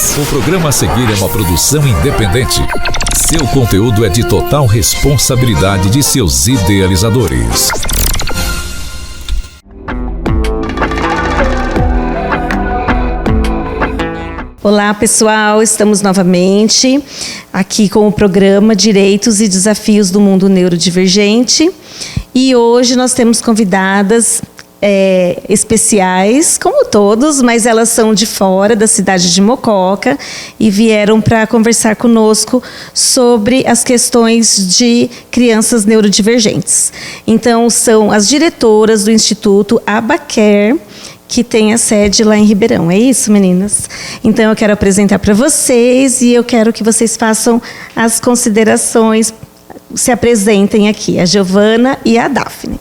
O programa a seguir é uma produção independente. Seu conteúdo é de total responsabilidade de seus idealizadores. Olá, pessoal, estamos novamente aqui com o programa Direitos e Desafios do Mundo Neurodivergente. E hoje nós temos convidadas especiais, como todos, mas elas são de fora da cidade de Mococa e vieram para conversar conosco sobre as questões de crianças neurodivergentes. Então, são as diretoras do Instituto Abaquer, que tem a sede lá em Ribeirão. É isso, meninas? Então, eu quero apresentar para vocês e eu quero que vocês façam as considerações, se apresentem aqui, a Giovana e a Daphne.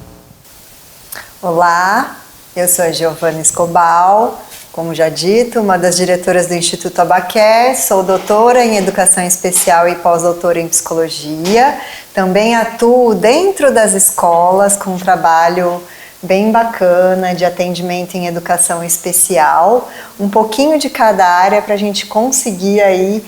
Olá, eu sou a Giovana Escobal, como já dito, uma das diretoras do Instituto Abaquer, sou doutora em Educação Especial e pós-doutora em Psicologia. Também atuo dentro das escolas com um trabalho bem bacana de atendimento em educação especial, um pouquinho de cada área para a gente conseguir aí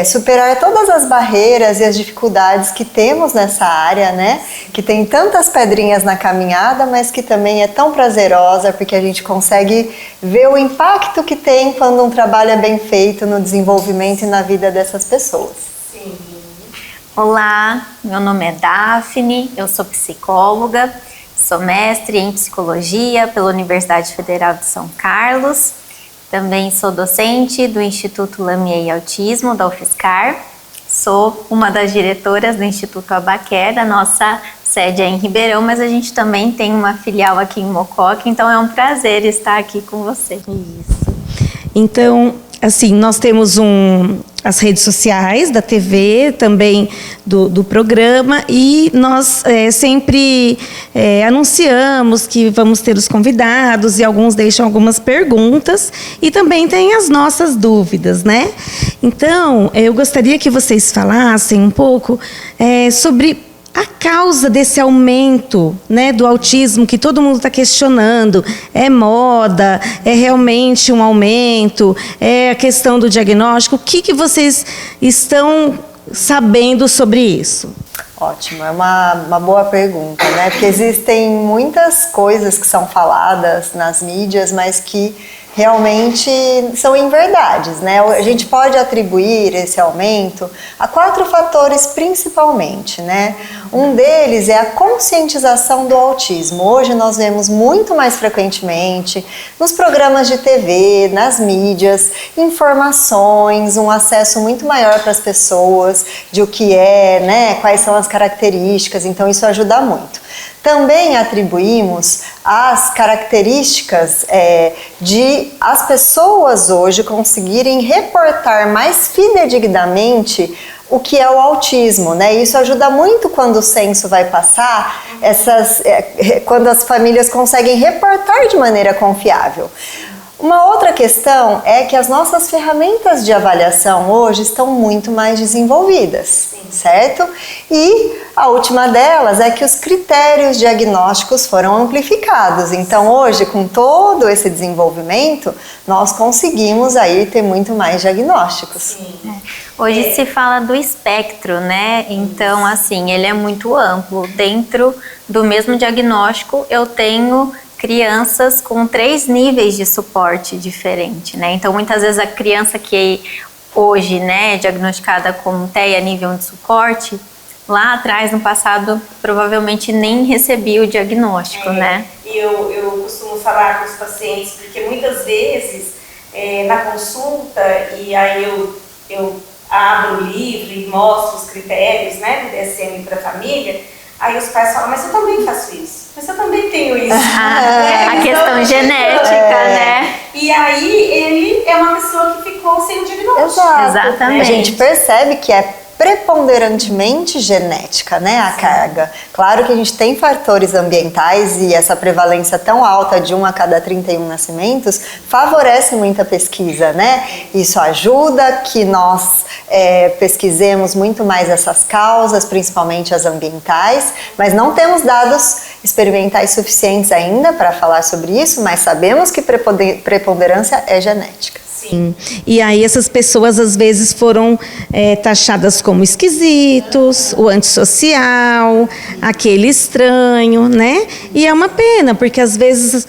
superar todas as barreiras e as dificuldades que temos nessa área, né? Que tem tantas pedrinhas na caminhada, mas que também é tão prazerosa porque a gente consegue ver o impacto que tem quando um trabalho é bem feito no desenvolvimento e na vida dessas pessoas. Sim. Olá, meu nome é Daphne, eu sou psicóloga. Sou mestre em Psicologia pela Universidade Federal de São Carlos. Também sou docente do Instituto Lamier Autismo, da UFSCar. Sou uma das diretoras do Instituto Abaquer, da nossa sede é em Ribeirão, mas a gente também tem uma filial aqui em Mococa, então é um prazer estar aqui com você. Isso. Então, assim, nós temos as redes sociais da TV, também do programa, e nós sempre anunciamos que vamos ter os convidados e alguns deixam algumas perguntas e também tem as nossas dúvidas, né? Então, eu gostaria que vocês falassem um pouco sobre a causa desse aumento, né, do autismo que todo mundo está questionando. É moda? É realmente um aumento? É a questão do diagnóstico? O que vocês estão sabendo sobre isso? Ótimo, é uma boa pergunta, né? Porque existem muitas coisas que são faladas nas mídias, mas que realmente são inverdades, né? A gente pode atribuir esse aumento a 4 fatores principalmente, né? Um deles é a conscientização do autismo. Hoje nós vemos muito mais frequentemente nos programas de TV, nas mídias, informações, um acesso muito maior para as pessoas de o que é, né? Quais são as características, então isso ajuda muito. Também atribuímos as características de as pessoas hoje conseguirem reportar mais fidedignamente o que é o autismo, né? Isso ajuda muito quando o censo vai passar, quando as famílias conseguem reportar de maneira confiável. Uma outra questão é que as nossas ferramentas de avaliação hoje estão muito mais desenvolvidas, certo? E a última delas é que os critérios diagnósticos foram amplificados. Então hoje, com todo esse desenvolvimento, nós conseguimos aí ter muito mais diagnósticos. Hoje se fala do espectro, né? Então, assim, ele é muito amplo. Dentro do mesmo diagnóstico, eu tenho crianças com 3 níveis de suporte diferente, né? Então, muitas vezes a criança que hoje, né, é diagnosticada como TEA nível de suporte, lá atrás, no passado, provavelmente nem recebia o diagnóstico, né? E eu costumo falar com os pacientes, porque muitas vezes, na consulta, e aí eu abro o livro e mostro os critérios, né, do DSM para a família, aí os pais falam, mas eu também faço isso. Mas eu também tenho isso. A questão genética, né? E aí ele é uma pessoa que ficou sem o diagnóstico. Exatamente. A gente percebe que é preponderantemente genética, né, a carga. Claro que a gente tem fatores ambientais e essa prevalência tão alta de 1 a cada 31 nascimentos favorece muita pesquisa, né? Isso ajuda que nós pesquisemos muito mais essas causas, principalmente as ambientais, mas não temos dados experimentais suficientes ainda para falar sobre isso, mas sabemos que preponderância é genética. Sim. E aí essas pessoas às vezes foram taxadas como esquisitos, o antissocial, aquele estranho, né? E é uma pena, porque às vezes,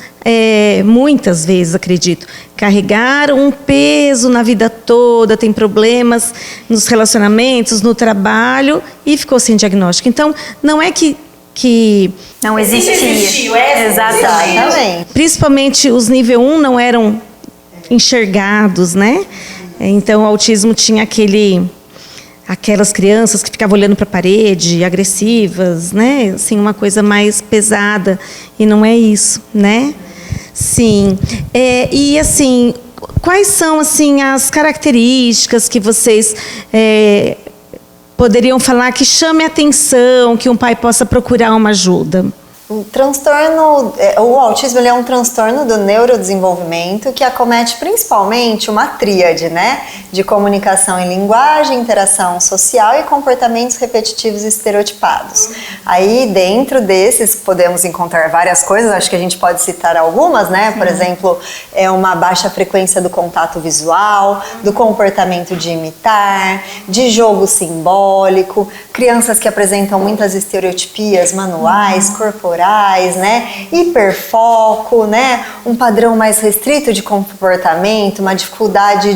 muitas vezes, acredito, carregaram um peso na vida toda, tem problemas nos relacionamentos, no trabalho e ficou sem diagnóstico. Então, não é que não existia. Exatamente. Principalmente os nível 1 não eram enxergados, né? Então, o autismo tinha aquelas crianças que ficavam olhando para a parede, agressivas, né? Assim, uma coisa mais pesada. E não é isso, né? Sim. E, assim, quais são, assim, as características que vocês poderiam falar que chame a atenção, que um pai possa procurar uma ajuda? O autismo ele é um transtorno do neurodesenvolvimento que acomete principalmente uma tríade, né? De comunicação em linguagem, interação social e comportamentos repetitivos e estereotipados. Aí, dentro desses, podemos encontrar várias coisas, acho que a gente pode citar algumas, né? Por exemplo, uma baixa frequência do contato visual, do comportamento de imitar, de jogo simbólico, crianças que apresentam muitas estereotipias manuais, corporais, né? Hiperfoco, né? Um padrão mais restrito de comportamento, uma dificuldade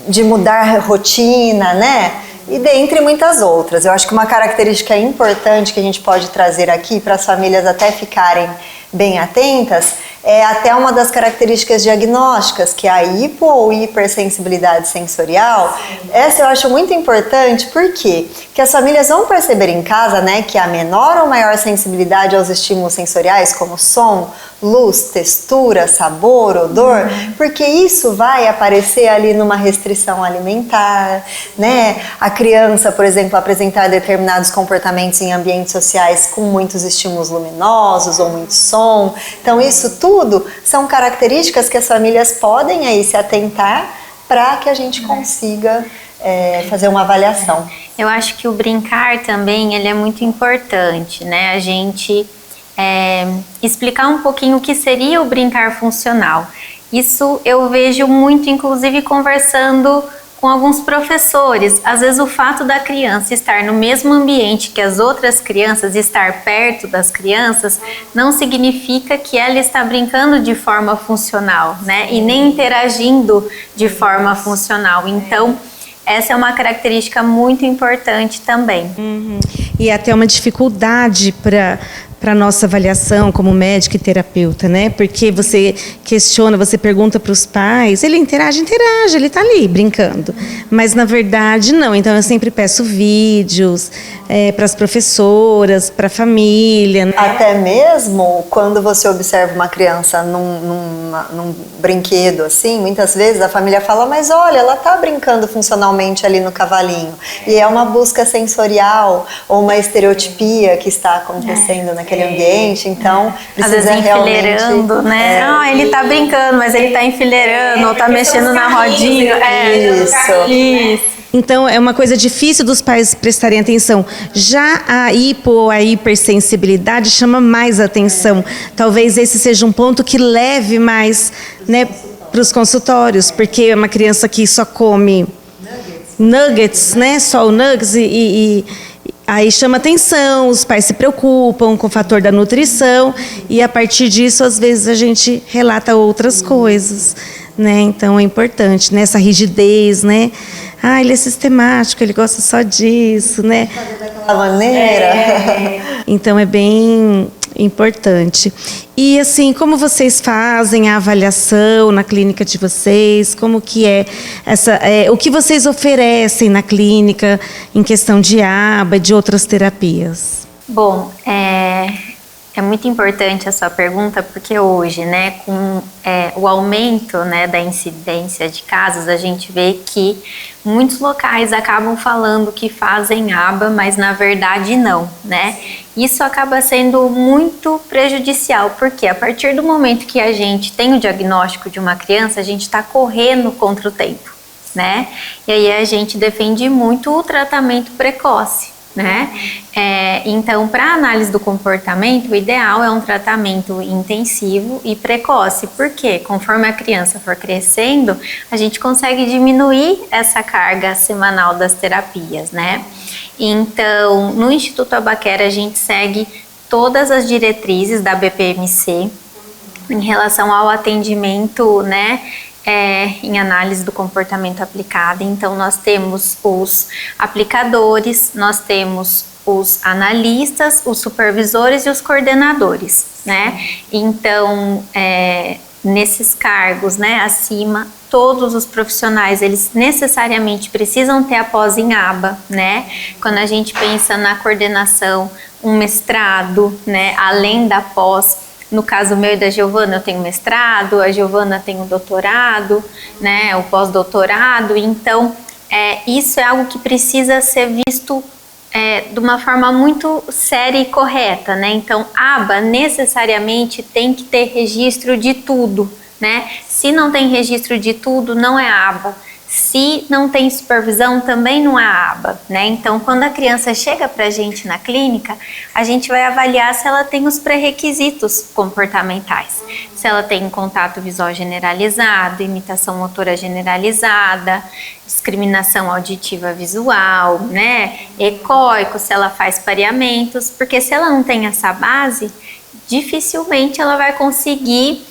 de mudar rotina, né? E dentre muitas outras. Eu acho que uma característica importante que a gente pode trazer aqui para as famílias até ficarem bem atentas é até uma das características diagnósticas, que é a hipo ou hipersensibilidade sensorial. Essa eu acho muito importante, porque que as famílias vão perceber em casa, né, que há menor ou maior sensibilidade aos estímulos sensoriais, como som, luz, textura, sabor, odor, porque isso vai aparecer ali numa restrição alimentar, né? A criança, por exemplo, apresentar determinados comportamentos em ambientes sociais com muitos estímulos luminosos ou muito som. Então, isso tudo são características que as famílias podem aí se atentar para que a gente consiga fazer uma avaliação. Eu acho que o brincar também ele é muito importante, né? A gente explicar um pouquinho o que seria o brincar funcional. Isso eu vejo muito, inclusive, conversando com alguns professores. Às vezes o fato da criança estar no mesmo ambiente que as outras crianças, estar perto das crianças, não significa que ela está brincando de forma funcional, né? E nem interagindo de forma funcional. Então, essa é uma característica muito importante também. E até uma dificuldade para nossa avaliação como médico e terapeuta, né? Porque você questiona, você pergunta para os pais, ele interage, ele está ali brincando. Mas, na verdade, não. Então, eu sempre peço vídeos para as professoras, para a família. Né? Até mesmo quando você observa uma criança num brinquedo, assim, muitas vezes a família fala, mas olha, ela está brincando funcionalmente ali no cavalinho. E é uma busca sensorial ou uma estereotipia que está acontecendo naquele ambiente, então precisa às vezes enfileirando, né? Ele tá brincando, mas ele tá enfileirando, ou tá mexendo na rodinha. Isso. Então, é uma coisa difícil dos pais prestarem atenção. Já a hipo ou a hipersensibilidade chama mais atenção. Talvez esse seja um ponto que leve mais, né, para os consultórios, porque é uma criança que só come nuggets, né? Só o nuggets e aí chama atenção, os pais se preocupam com o fator da nutrição e a partir disso, às vezes, a gente relata outras coisas, né? Então, é importante, né? Essa rigidez, né? Ele é sistemático, ele gosta só disso, né? Daquela maneira. Então, é bem importante. E, assim, como vocês fazem a avaliação na clínica de vocês? Como que é o que vocês oferecem na clínica em questão de aba, de outras terapias? Bom, é muito importante a sua pergunta, porque hoje, né, com o aumento, né, da incidência de casos, a gente vê que muitos locais acabam falando que fazem aba, mas na verdade não, né? Isso acaba sendo muito prejudicial, porque a partir do momento que a gente tem o diagnóstico de uma criança, a gente está correndo contra o tempo, né? E aí a gente defende muito o tratamento precoce, né? Então, para análise do comportamento, o ideal é um tratamento intensivo e precoce, porque conforme a criança for crescendo, a gente consegue diminuir essa carga semanal das terapias, né? Então, no Instituto Abaquera, a gente segue todas as diretrizes da BPMC em relação ao atendimento, né? Em análise do comportamento aplicado. Então, nós temos os aplicadores, nós temos os analistas, os supervisores e os coordenadores, né? Então, nesses cargos, né, acima, todos os profissionais, eles necessariamente precisam ter a pós em aba, né? Quando a gente pensa na coordenação, um mestrado, né, além da pós. No caso meu e da Giovana, eu tenho mestrado, a Giovana tem o doutorado, né, o pós-doutorado. Então, isso é algo que precisa ser visto de uma forma muito séria e correta, né? Então, aba necessariamente tem que ter registro de tudo, né? Se não tem registro de tudo, não é aba. Se não tem supervisão, também não é aba, né? Então, quando a criança chega para a gente na clínica, a gente vai avaliar se ela tem os pré-requisitos comportamentais. Se ela tem contato visual generalizado, imitação motora generalizada, discriminação auditiva visual, né? Ecóico, se ela faz pareamentos, porque se ela não tem essa base, dificilmente ela vai conseguir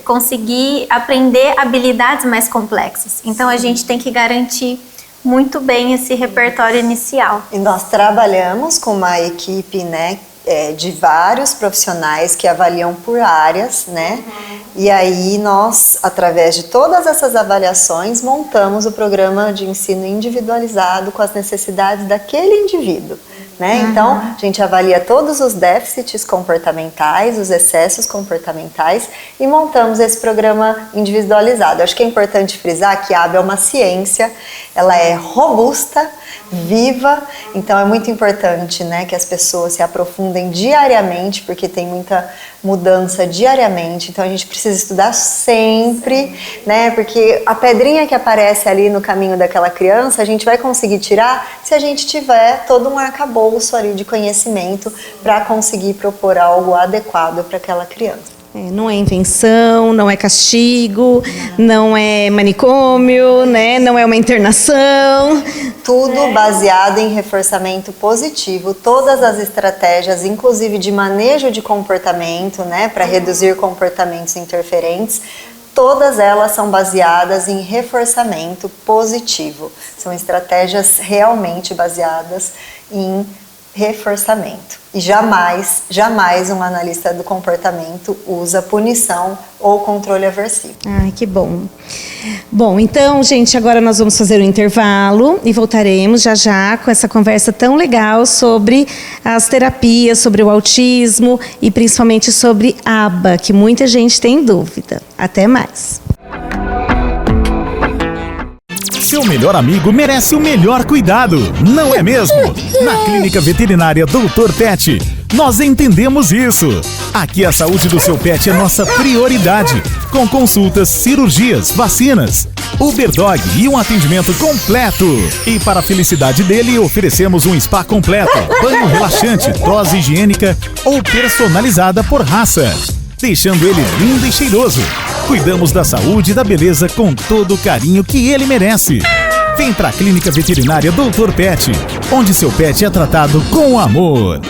conseguir aprender habilidades mais complexas. Então, a gente tem que garantir muito bem esse repertório inicial. E nós trabalhamos com uma equipe, né, de vários profissionais que avaliam por áreas, né? E aí nós, através de todas essas avaliações, montamos o programa de ensino individualizado com as necessidades daquele indivíduo. Né? Então, a gente avalia todos os déficits comportamentais, os excessos comportamentais e montamos esse programa individualizado. Acho que é importante frisar que a aba é uma ciência, ela é robusta, viva, então é muito importante, né, que as pessoas se aprofundem diariamente, porque tem muita mudança diariamente, então a gente precisa estudar sempre, né, porque a pedrinha que aparece ali no caminho daquela criança, a gente vai conseguir tirar se a gente tiver todo um arcabouço ali de conhecimento para conseguir propor algo adequado para aquela criança. Não é invenção, não é castigo, não é manicômio, né? Não é uma internação. Tudo baseado em reforçamento positivo, todas as estratégias, inclusive de manejo de comportamento, né, para reduzir comportamentos interferentes, todas elas são baseadas em reforçamento positivo. São estratégias realmente baseadas em reforçamento. E jamais um analista do comportamento usa punição ou controle aversivo. Ai, que bom. Bom, então, gente, agora nós vamos fazer um intervalo e voltaremos já com essa conversa tão legal sobre as terapias, sobre o autismo e principalmente sobre aba, que muita gente tem dúvida. Até mais. Seu melhor amigo merece o melhor cuidado, não é mesmo? Na Clínica Veterinária Dr. Pet, nós entendemos isso. Aqui a saúde do seu pet é nossa prioridade, com consultas, cirurgias, vacinas, Uberdog e um atendimento completo. E para a felicidade dele, oferecemos um spa completo, banho relaxante, dose higiênica ou personalizada por raça, deixando ele lindo e cheiroso. Cuidamos da saúde e da beleza com todo o carinho que ele merece. Vem pra Clínica Veterinária Dr. Pet, onde seu pet é tratado com amor.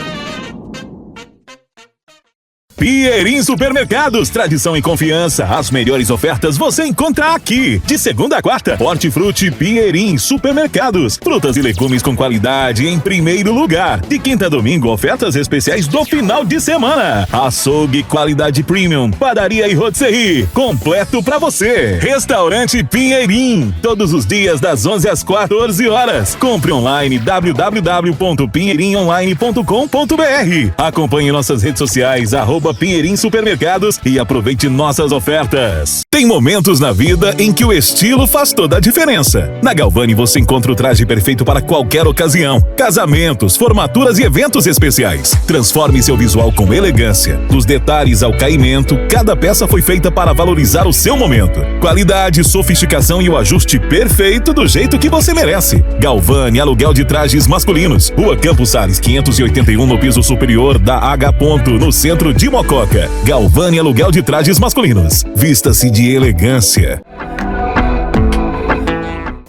Pinheirinho Supermercados, tradição e confiança. As melhores ofertas você encontra aqui. De segunda a quarta, Hortifruti Pinheirinho Supermercados. Frutas e legumes com qualidade em primeiro lugar. De quinta a domingo, ofertas especiais do final de semana. Açougue qualidade premium, padaria e rotisserie, completo pra você. Restaurante Pinheirinho, todos os dias das 11 às 14 horas. Compre online www.pinheirinhoonline.com.br. Acompanhe nossas redes sociais, @Pinheirim Supermercados e aproveite nossas ofertas. Tem momentos na vida em que o estilo faz toda a diferença. Na Galvani você encontra o traje perfeito para qualquer ocasião. Casamentos, formaturas e eventos especiais. Transforme seu visual com elegância. Dos detalhes ao caimento, cada peça foi feita para valorizar o seu momento. Qualidade, sofisticação e o ajuste perfeito do jeito que você merece. Galvani Aluguel de Trajes Masculinos. Rua Campos Sales 581 no piso superior da H. no centro de Mococa. Galvani Aluguel de Trajes Masculinos. Vista-se de elegância.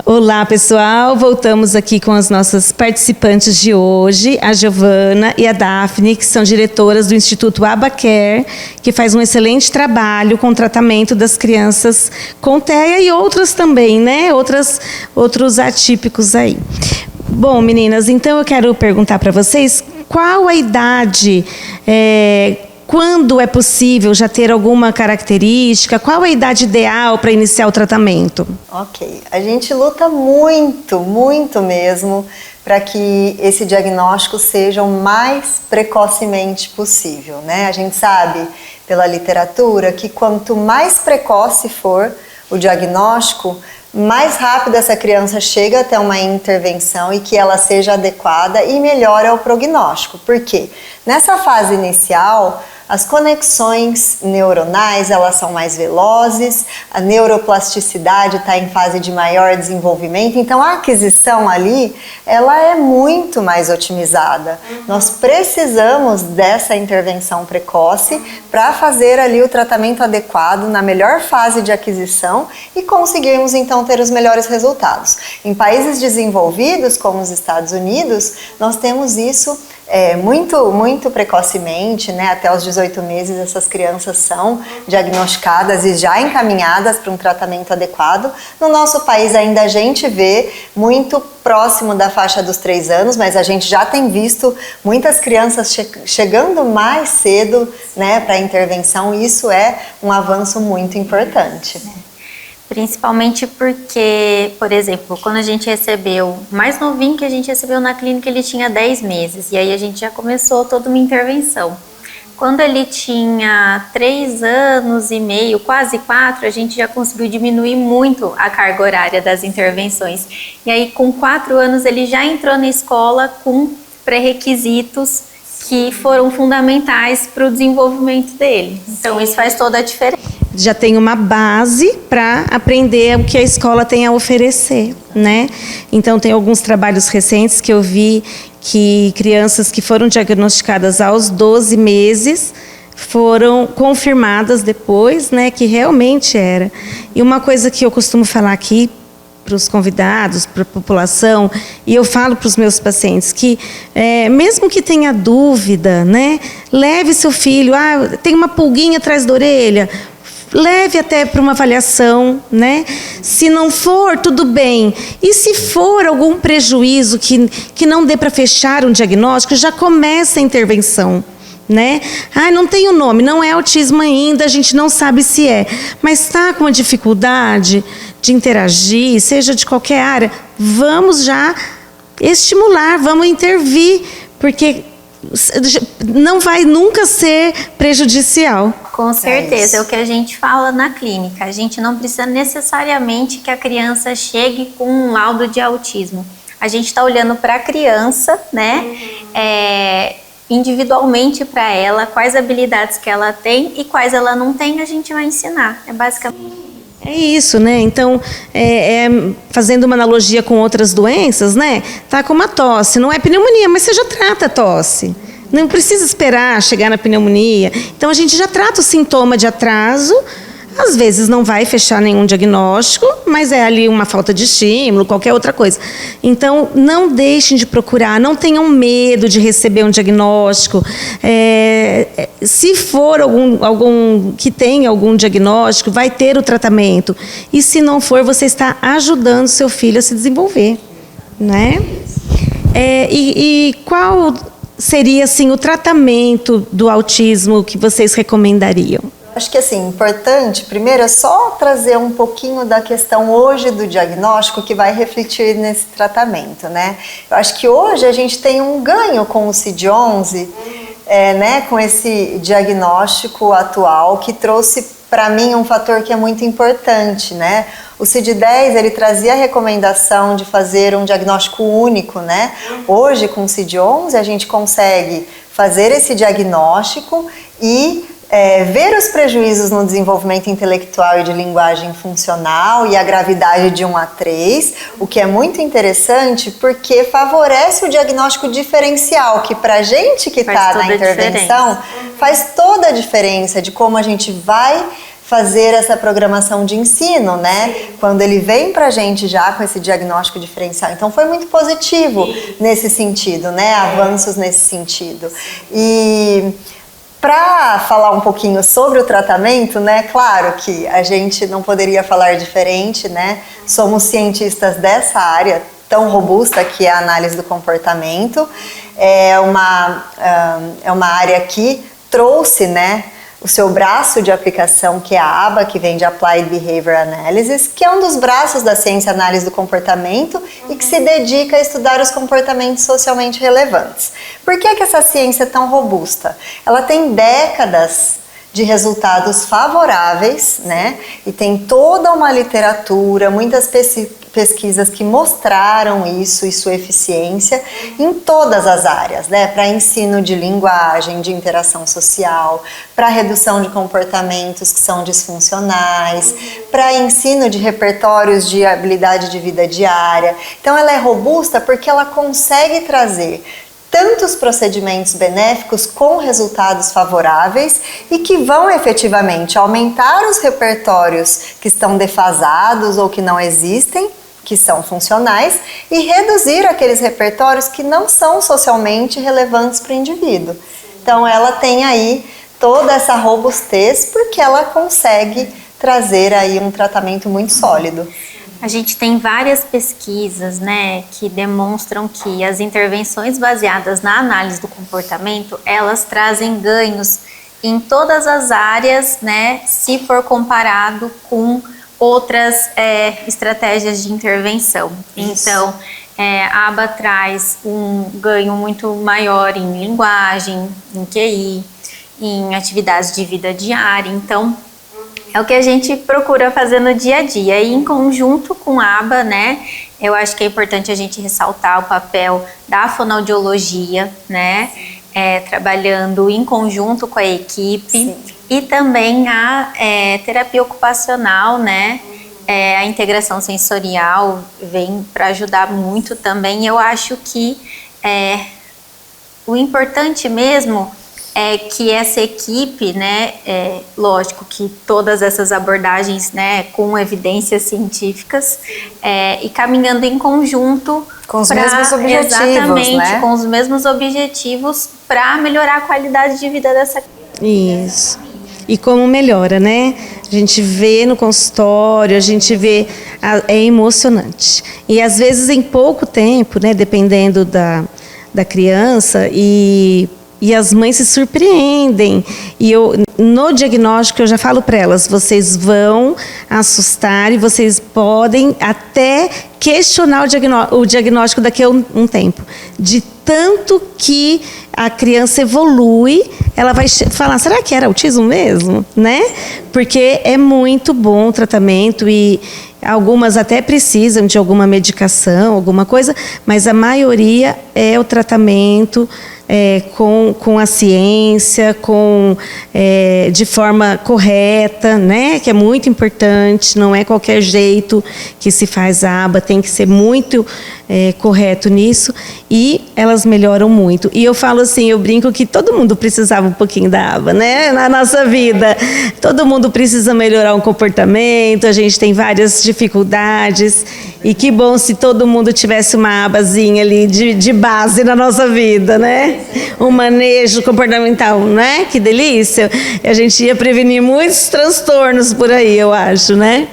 Olá, pessoal. Voltamos aqui com as nossas participantes de hoje, a Giovana e a Daphne, que são diretoras do Instituto Abacare, que faz um excelente trabalho com o tratamento das crianças com TEA e outras também, né? Outros atípicos aí. Bom, meninas, então eu quero perguntar para vocês qual a idade, quando é possível já ter alguma característica, qual a idade ideal para iniciar o tratamento? Ok, a gente luta muito, muito mesmo para que esse diagnóstico seja o mais precocemente possível, né? A gente sabe pela literatura que quanto mais precoce for o diagnóstico, mais rápido essa criança chega até uma intervenção e que ela seja adequada e melhora o prognóstico. Por quê? Nessa fase inicial, as conexões neuronais, elas são mais velozes, a neuroplasticidade está em fase de maior desenvolvimento, então a aquisição ali, ela é muito mais otimizada. Nós precisamos dessa intervenção precoce para fazer ali o tratamento adequado na melhor fase de aquisição e conseguirmos então ter os melhores resultados. Em países desenvolvidos, como os Estados Unidos, nós temos isso muito precocemente, né? Até os 18 meses essas crianças são diagnosticadas e já encaminhadas para um tratamento adequado. No nosso país ainda a gente vê muito próximo da faixa dos 3 anos, mas a gente já tem visto muitas crianças chegando mais cedo, né, para a intervenção, e isso é um avanço muito importante. Principalmente porque, por exemplo, quando a gente recebeu, o mais novinho que a gente recebeu na clínica, ele tinha 10 meses, e aí a gente já começou toda uma intervenção. Quando ele tinha 3 anos e meio, quase 4, a gente já conseguiu diminuir muito a carga horária das intervenções. E aí com 4 anos ele já entrou na escola com pré-requisitos que foram fundamentais para o desenvolvimento dele. Então isso faz toda a diferença. Já tem uma base para aprender o que a escola tem a oferecer, né? Então tem alguns trabalhos recentes que eu vi que crianças que foram diagnosticadas aos 12 meses foram confirmadas depois, né, que realmente era. E uma coisa que eu costumo falar aqui para os convidados, para a população, e eu falo para os meus pacientes que, mesmo que tenha dúvida, né, leve seu filho, tem uma pulguinha atrás da orelha, leve até para uma avaliação, né? Se não for, tudo bem. E se for algum prejuízo que não dê para fechar um diagnóstico, já começa a intervenção, né? Não tem o nome, não é autismo ainda, a gente não sabe se é, mas está com uma dificuldade de interagir, seja de qualquer área, vamos já estimular, vamos intervir, porque não vai nunca ser prejudicial. Com certeza, é o que a gente fala na clínica. A gente não precisa necessariamente que a criança chegue com um laudo de autismo. A gente está olhando para a criança, né? Individualmente para ela, quais habilidades que ela tem e quais ela não tem, a gente vai ensinar. É basicamente é isso, né? Então, fazendo uma analogia com outras doenças, né? Tá com uma tosse, não é pneumonia, mas você já trata a tosse. Não precisa esperar chegar na pneumonia. Então, a gente já trata o sintoma de atraso. Às vezes não vai fechar nenhum diagnóstico, mas é ali uma falta de estímulo, qualquer outra coisa. Então, não deixem de procurar, não tenham medo de receber um diagnóstico. Se for algum que tem algum diagnóstico, vai ter o tratamento. E se não for, você está ajudando seu filho a se desenvolver, né? E qual seria assim o tratamento do autismo que vocês recomendariam? Acho que assim, importante, primeiro é só trazer um pouquinho da questão hoje do diagnóstico que vai refletir nesse tratamento, né? Eu acho que hoje a gente tem um ganho com o CID-11 né, com esse diagnóstico atual que trouxe para mim um fator que é muito importante, né? O CID-10, ele trazia a recomendação de fazer um diagnóstico único, né? Hoje, com o CID-11, a gente consegue fazer esse diagnóstico e ver os prejuízos no desenvolvimento intelectual e de linguagem funcional e a gravidade de 1 a 3, o que é muito interessante porque favorece o diagnóstico diferencial, que pra gente que está na intervenção, faz toda a diferença de como a gente vai fazer essa programação de ensino, né? Quando ele vem pra gente já com esse diagnóstico diferencial. Então foi muito positivo nesse sentido, né? Avanços nesse sentido. E para falar um pouquinho sobre o tratamento, né? Claro que a gente não poderia falar diferente, né? Somos cientistas dessa área tão robusta que é a análise do comportamento. É uma área que trouxe, né, o seu braço de aplicação, que é a ABA, que vem de Applied Behavior Analysis, que é um dos braços da ciência análise do comportamento e que se dedica a estudar os comportamentos socialmente relevantes. Por que que essa ciência é tão robusta? Ela tem décadas de resultados favoráveis, né? E tem toda uma literatura, muitas pesquisas que mostraram isso e sua eficiência em todas as áreas, né? Para ensino de linguagem, de interação social, para redução de comportamentos que são disfuncionais, para ensino de repertórios de habilidade de vida diária. Então ela é robusta porque ela consegue trazer tantos procedimentos benéficos com resultados favoráveis e que vão efetivamente aumentar os repertórios que estão defasados ou que não existem, que são funcionais, e reduzir aqueles repertórios que não são socialmente relevantes para o indivíduo. Então ela tem aí toda essa robustez porque ela consegue trazer aí um tratamento muito sólido. A gente tem várias pesquisas, né, que demonstram que as intervenções baseadas na análise do comportamento, elas trazem ganhos em todas as áreas, né, se for comparado com outras estratégias de intervenção. Isso. Então, a ABA traz um ganho muito maior em linguagem, em QI, em atividades de vida diária. Então, é o que a gente procura fazer no dia a dia. E em conjunto com a ABA, né, eu acho que é importante a gente ressaltar o papel da fonoaudiologia, né, trabalhando em conjunto com a equipe. Sim. E também a terapia ocupacional, né, a integração sensorial vem para ajudar muito também. Eu acho que o importante mesmo é que essa equipe, né, lógico que todas essas abordagens, né, com evidências científicas e caminhando em conjunto com os mesmos objetivos, exatamente, né? Com os mesmos objetivos para melhorar a qualidade de vida dessa criança. Isso. E como melhora, né? A gente vê no consultório, a gente vê, é emocionante. E às vezes em pouco tempo, né, dependendo da criança, e as mães se surpreendem. E no diagnóstico eu já falo para elas, vocês vão assustar e vocês podem até questionar o diagnóstico daqui a um tempo. De tanto que a criança evolui, ela vai falar, será que era autismo mesmo? Né? Porque é muito bom o tratamento e algumas até precisam de alguma medicação, alguma coisa, mas a maioria é o tratamento com a ciência, de forma correta, né? Que é muito importante, não é qualquer jeito que se faz a ABA, tem que ser muito correto nisso, e elas melhoram muito. E eu falo assim, eu brinco que todo mundo precisava um pouquinho da ABA, né? Na nossa vida, todo mundo precisa melhorar o comportamento, a gente tem várias dificuldades, e que bom se todo mundo tivesse uma abazinha ali de base na nossa vida, né? Um manejo comportamental, né? Que delícia! A gente ia prevenir muitos transtornos por aí, eu acho, né?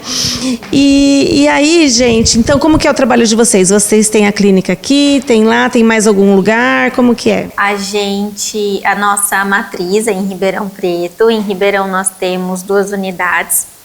E aí, gente, então como que é o trabalho de vocês? Vocês têm a clínica aqui, tem lá, tem mais algum lugar? Como que é? A nossa matriz é em Ribeirão Preto. Em Ribeirão nós temos 2 unidades.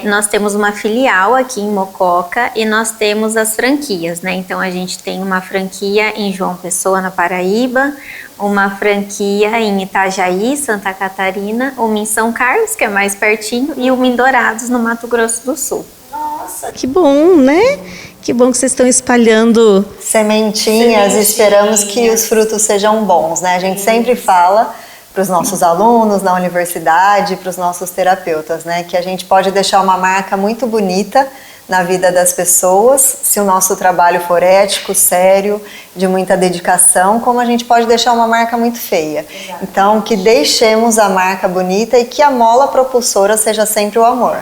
Nós temos uma filial aqui em Mococa e nós temos as franquias, né? Então a gente tem uma franquia em João Pessoa, na Paraíba, uma franquia em Itajaí, Santa Catarina, uma em São Carlos, que é mais pertinho, e uma em Dourados, no Mato Grosso do Sul. Nossa, que bom, né? Que bom que vocês estão espalhando sementinhas e esperamos que os frutos sejam bons, né? A gente sempre fala para os nossos alunos na universidade, para os nossos terapeutas, né? Que a gente pode deixar uma marca muito bonita na vida das pessoas, se o nosso trabalho for ético, sério, de muita dedicação, como a gente pode deixar uma marca muito feia. Exato. Então, que deixemos a marca bonita e que a mola propulsora seja sempre o amor.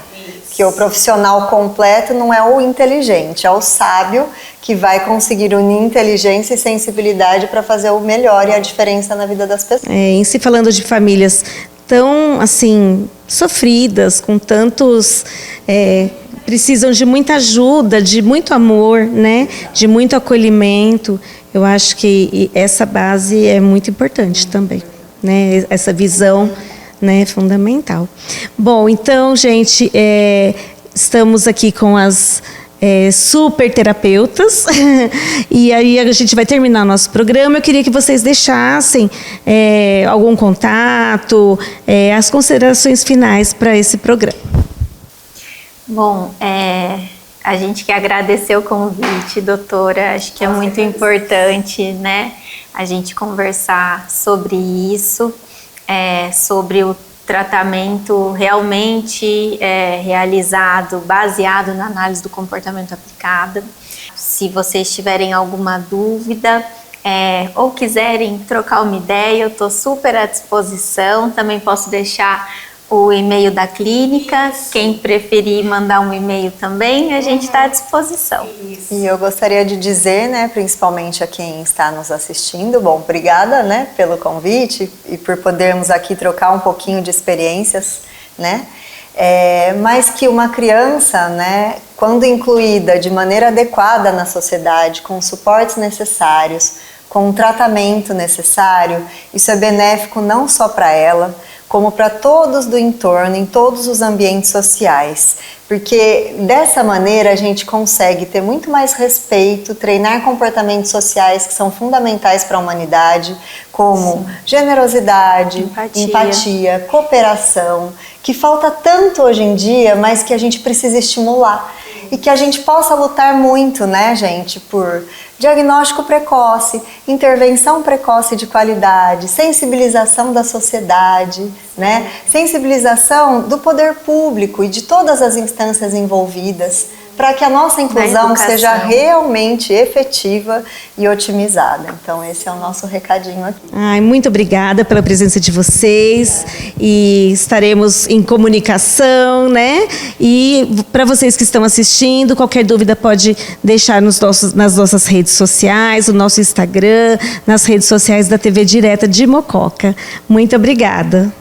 Que o profissional completo não é o inteligente, é o sábio que vai conseguir unir inteligência e sensibilidade para fazer o melhor e a diferença na vida das pessoas. Em se falando de famílias tão, assim, sofridas, com tantos... precisam de muita ajuda, de muito amor, né? De muito acolhimento. Eu acho que essa base é muito importante também, né? Essa visão, né, fundamental. Bom, então, gente, estamos aqui com as super terapeutas e aí a gente vai terminar nosso programa. Eu queria que vocês deixassem algum contato, as considerações finais para esse programa. Bom, a gente quer agradecer o convite, doutora. Acho que é muito importante, né, a gente conversar sobre isso, sobre o tratamento realmente realizado, baseado na análise do comportamento aplicado. Se vocês tiverem alguma dúvida ou quiserem trocar uma ideia, eu estou super à disposição. Também posso deixar o e-mail da clínica, quem preferir mandar um e-mail também, a gente está à disposição. E eu gostaria de dizer, né, principalmente a quem está nos assistindo, bom, obrigada, né, pelo convite e por podermos aqui trocar um pouquinho de experiências, né, mas que uma criança, né, quando incluída de maneira adequada na sociedade, com os suportes necessários, com o tratamento necessário, isso é benéfico não só para ela, como para todos do entorno, em todos os ambientes sociais. Porque dessa maneira a gente consegue ter muito mais respeito, treinar comportamentos sociais que são fundamentais para a humanidade, como generosidade, empatia, cooperação, que falta tanto hoje em dia, mas que a gente precisa estimular. E que a gente possa lutar muito, né, gente, por diagnóstico precoce, intervenção precoce de qualidade, sensibilização da sociedade, né, sensibilização do poder público e de todas as instâncias envolvidas, para que a nossa inclusão seja realmente efetiva e otimizada. Então, esse é o nosso recadinho aqui. Muito obrigada pela presença de vocês e estaremos em comunicação, né? E para vocês que estão assistindo, qualquer dúvida pode deixar nas nossas redes sociais, no nosso Instagram, nas redes sociais da TV Direta de Mococa. Muito obrigada.